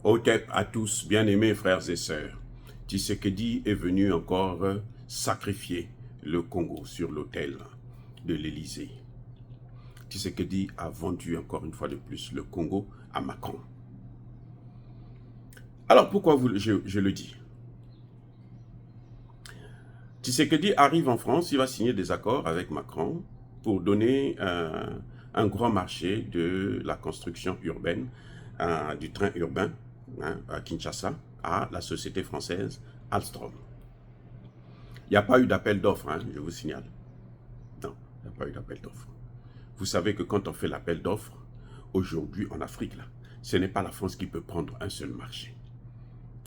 Otep à tous, bien-aimés frères et sœurs. Tshisekedi est venu encore sacrifier le Congo sur l'autel de l'Élysée. Tshisekedi a vendu encore une fois de plus le Congo à Macron. Alors pourquoi je le dis? Tshisekedi arrive en France, il va signer des accords avec Macron pour donner un grand marché de la construction urbaine, du train urbain à Kinshasa, à la société française Alstom. Il n'y a pas eu d'appel d'offres, je vous signale. Non, il n'y a pas eu d'appel d'offres. Vous savez que quand on fait l'appel d'offres, aujourd'hui en Afrique, là, ce n'est pas la France qui peut prendre un seul marché.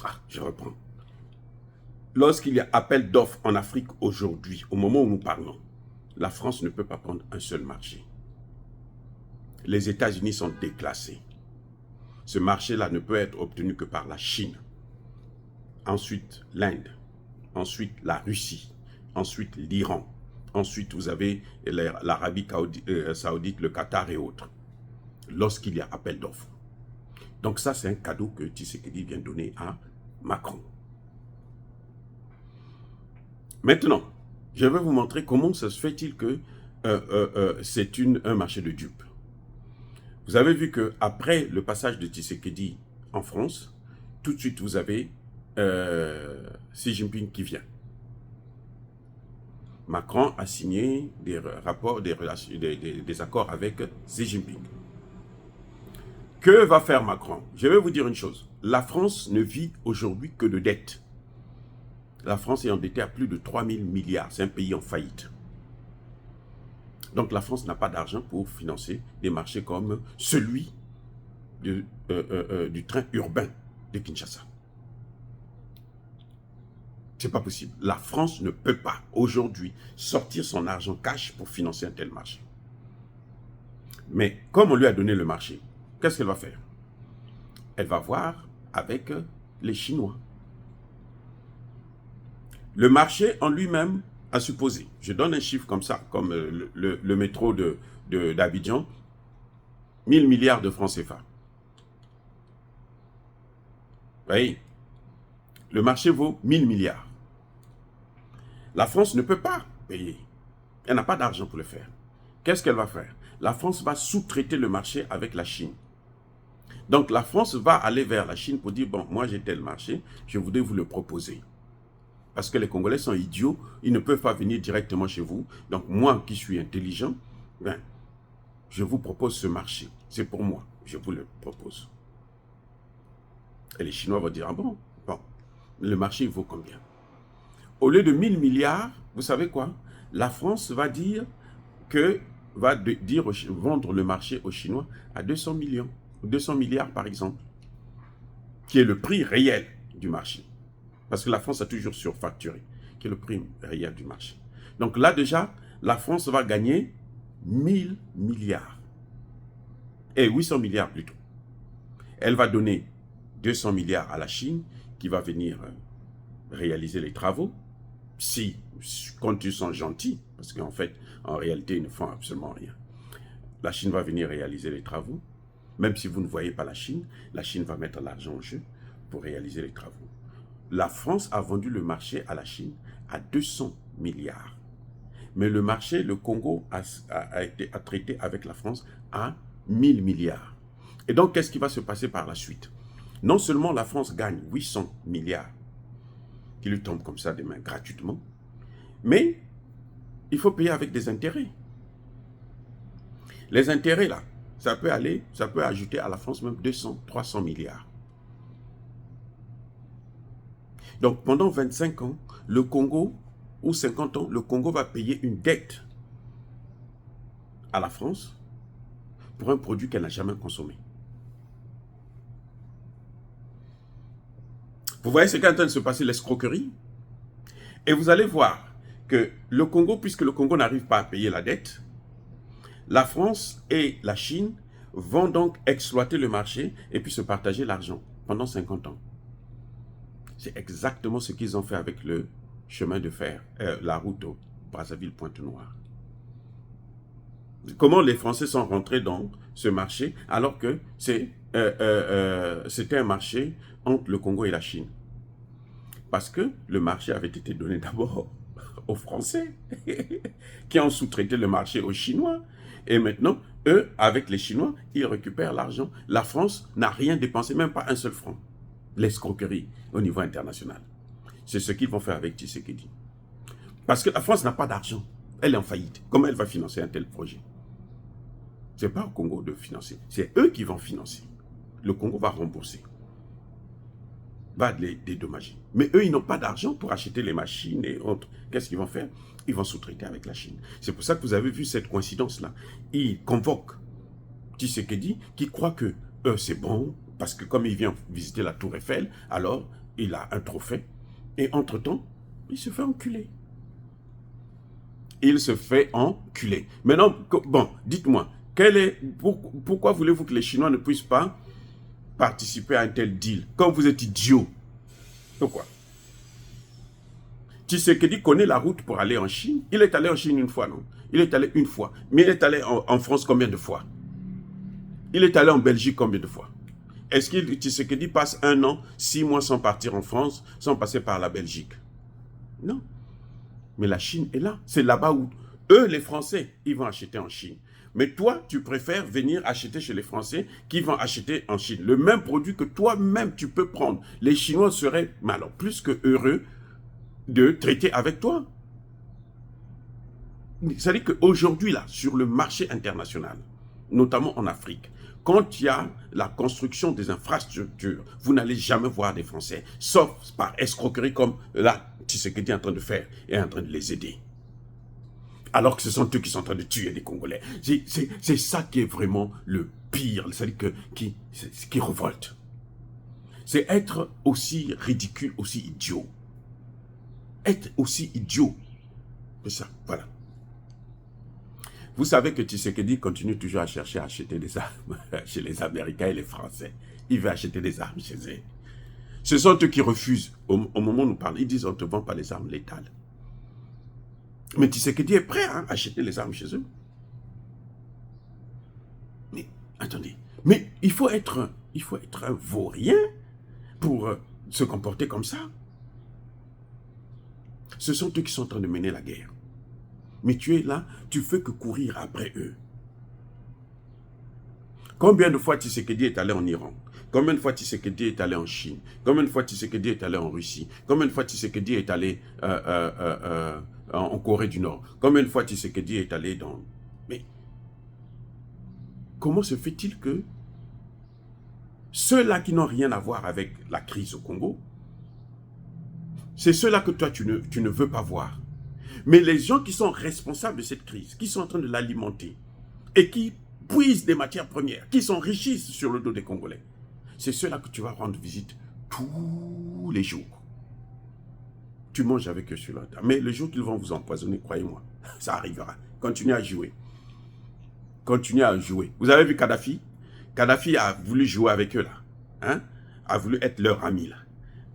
Ah, je reprends. Lorsqu'il y a appel d'offres en Afrique aujourd'hui, au moment où nous parlons, la France ne peut pas prendre un seul marché. Les États-Unis sont déclassés. Ce marché-là ne peut être obtenu que par la Chine. Ensuite, l'Inde. Ensuite, la Russie. Ensuite, l'Iran. Ensuite, vous avez l'Arabie Saoudite, le Qatar et autres. Lorsqu'il y a appel d'offres. Donc ça, c'est un cadeau que Tshisekedi vient donner à Macron. Maintenant, je vais vous montrer comment ça se fait-il que c'est un marché de dupes. Vous avez vu qu'après le passage de Tshisekedi en France, tout de suite vous avez Xi Jinping qui vient. Macron a signé des rapports, des accords avec Xi Jinping. Que va faire Macron? Je vais vous dire une chose. La France ne vit aujourd'hui que de dettes. La France est endettée à plus de 3 000 milliards. C'est un pays en faillite. Donc la France n'a pas d'argent pour financer des marchés comme celui du train urbain de Kinshasa. C'est pas possible. La France ne peut pas aujourd'hui sortir son argent cash pour financer un tel marché. Mais comme on lui a donné le marché, qu'est-ce qu'elle va faire? Elle va voir avec les Chinois. Le marché en lui-même a supposé, je donne un chiffre comme ça, comme le métro d'Abidjan, 1000 milliards de francs CFA. Vous voyez, le marché vaut 1000 milliards. La France ne peut pas payer. Elle n'a pas d'argent pour le faire. Qu'est-ce qu'elle va faire? La France va sous-traiter le marché avec la Chine. Donc la France va aller vers la Chine pour dire, bon, moi j'ai tel marché, je voudrais vous le proposer. Parce que les Congolais sont idiots, ils ne peuvent pas venir directement chez vous. Donc moi qui suis intelligent, ben, je vous propose ce marché. C'est pour moi, je vous le propose. Et les Chinois vont dire, ah bon, le marché il vaut combien? Au lieu de 1000 milliards, vous savez quoi? La France va dire vendre le marché aux Chinois à 200 millions, 200 milliards par exemple, qui est le prix réel du marché. Parce que la France a toujours surfacturé, qui est le prix réel du marché. Donc là déjà, la France va gagner 1000 milliards. Et 800 milliards plutôt. Elle va donner 200 milliards à la Chine, qui va venir réaliser les travaux. Si, quand ils sont gentils, parce qu'en fait, en réalité, ils ne font absolument rien. La Chine va venir réaliser les travaux. Même si vous ne voyez pas la Chine va mettre l'argent en jeu pour réaliser les travaux. La France a vendu le marché à la Chine à 200 milliards. Mais le marché, le Congo, a traité avec la France à 1000 milliards. Et donc, qu'est-ce qui va se passer par la suite? Non seulement la France gagne 800 milliards, qui lui tombent comme ça des mains gratuitement, mais il faut payer avec des intérêts. Les intérêts, là, ça peut ajouter à la France même 200, 300 milliards. Donc, pendant 25 ans, le Congo, ou 50 ans, le Congo va payer une dette à la France pour un produit qu'elle n'a jamais consommé. Vous voyez ce qui est en train de se passer, l'escroquerie? Et vous allez voir que le Congo, puisque le Congo n'arrive pas à payer la dette, la France et la Chine vont donc exploiter le marché et puis se partager l'argent pendant 50 ans. C'est exactement ce qu'ils ont fait avec le chemin de fer, la route Brazzaville-Pointe-Noire. Comment les Français sont rentrés dans ce marché alors que c'était un marché entre le Congo et la Chine? Parce que le marché avait été donné d'abord aux Français, qui ont sous-traité le marché aux Chinois. Et maintenant, eux, avec les Chinois, ils récupèrent l'argent. La France n'a rien dépensé, même pas un seul franc. L'escroquerie au niveau international. C'est ce qu'ils vont faire avec Tshisekedi. Parce que la France n'a pas d'argent. Elle est en faillite. Comment elle va financer un tel projet? Ce n'est pas au Congo de financer. C'est eux qui vont financer. Le Congo va rembourser. Va les dédommager. Mais eux, ils n'ont pas d'argent pour acheter les machines et autres. Qu'est-ce qu'ils vont faire? Ils vont sous-traiter avec la Chine. C'est pour ça que vous avez vu cette coïncidence-là. Ils convoquent Tshisekedi qui croit que c'est bon, parce que comme il vient visiter la Tour Eiffel, alors il a un trophée. Et entre-temps, il se fait enculer. Il se fait enculer. Maintenant, bon, dites-moi, pourquoi voulez-vous que les Chinois ne puissent pas participer à un tel deal? Quand vous êtes idiot. Pourquoi? Tshisekedi connaît la route pour aller en Chine. Il est allé en Chine une fois, non? Il est allé une fois. Mais il est allé en France combien de fois? Il est allé en Belgique combien de fois? Est-ce que Tshisekedi passe 1 an, 6 mois sans partir en France, sans passer par la Belgique? Non. Mais la Chine est là. C'est là-bas où eux, les Français, ils vont acheter en Chine. Mais toi, tu préfères venir acheter chez les Français qui vont acheter en Chine. Le même produit que toi-même, tu peux prendre. Les Chinois seraient, mais alors, plus que heureux de traiter avec toi. C'est-à-dire qu'aujourd'hui, là, sur le marché international, notamment en Afrique, quand il y a la construction des infrastructures, vous n'allez jamais voir des Français, sauf par escroquerie comme là, Tshisekedi est en train de faire et est en train de les aider. Alors que ce sont eux qui sont en train de tuer des Congolais. C'est ça qui est vraiment le pire, c'est-à-dire qui révolte. C'est être aussi ridicule, aussi idiot. Être aussi idiot. C'est ça, voilà. Vous savez que Tshisekedi continue toujours à chercher à acheter des armes chez les Américains et les Français. Il veut acheter des armes chez eux. Ce sont eux qui refusent. Au moment où nous parlons, ils disent on ne te vend pas les armes létales. Mais Tshisekedi est prêt à acheter les armes chez eux. Mais attendez, mais il faut être un vaurien pour se comporter comme ça. Ce sont eux qui sont en train de mener la guerre. Mais tu es là, tu fais que courir après eux. Combien de fois Tshisekedi est allé en Iran? Combien de fois Tshisekedi est allé en Chine? Combien de fois Tshisekedi est allé en Russie? Combien de fois Tshisekedi est allé en Corée du Nord? Combien de fois Tshisekedi est allé dans... Mais comment se fait-il que ceux-là qui n'ont rien à voir avec la crise au Congo, c'est ceux-là que toi tu ne veux pas voir. Mais les gens qui sont responsables de cette crise, qui sont en train de l'alimenter et qui puisent des matières premières, qui s'enrichissent sur le dos des Congolais, c'est ceux-là que tu vas rendre visite tous les jours. Tu manges avec eux sur la table. Mais le jour qu'ils vont vous empoisonner, croyez-moi, ça arrivera. Continuez à jouer. Continuez à jouer. Vous avez vu Kadhafi? Kadhafi a voulu jouer avec eux là. Hein? A voulu être leur ami là.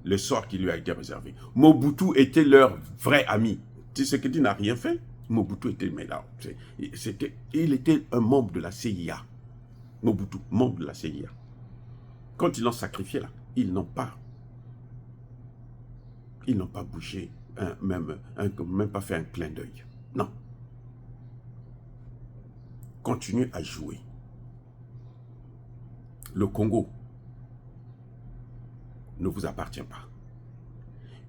Le sort qui lui a été réservé. Mobutu était leur vrai ami. Tshisekedi n'a rien fait. Mobutu était, mais là, il était un membre de la CIA. Mobutu, membre de la CIA. Quand ils l'ont sacrifié là, ils n'ont pas bougé, même pas fait un clin d'œil. Non. Continuez à jouer. Le Congo ne vous appartient pas.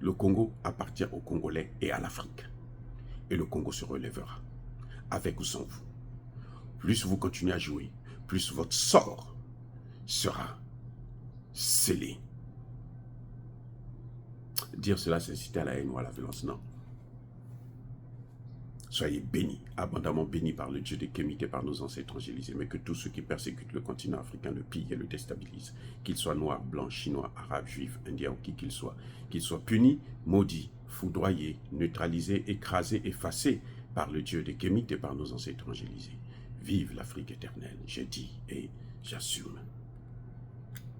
Le Congo appartient aux Congolais et à l'Afrique. Et le Congo se relèvera, avec ou sans vous. Plus vous continuez à jouer, plus votre sort sera scellé. Dire cela, c'est inciter à la haine ou à la violence, non. Soyez bénis, abondamment bénis par le Dieu des Kémites et par nos ancêtres angélisés, mais que tous ceux qui persécutent le continent africain le pillent et le déstabilisent, qu'ils soient noirs, blancs, chinois, arabes, juifs, indiens ou qui qu'ils soient punis, maudits, foudroyés, neutralisés, écrasés, effacés par le Dieu des Kémites et par nos ancêtres angélisés. Vive l'Afrique éternelle, j'ai dit et j'assume.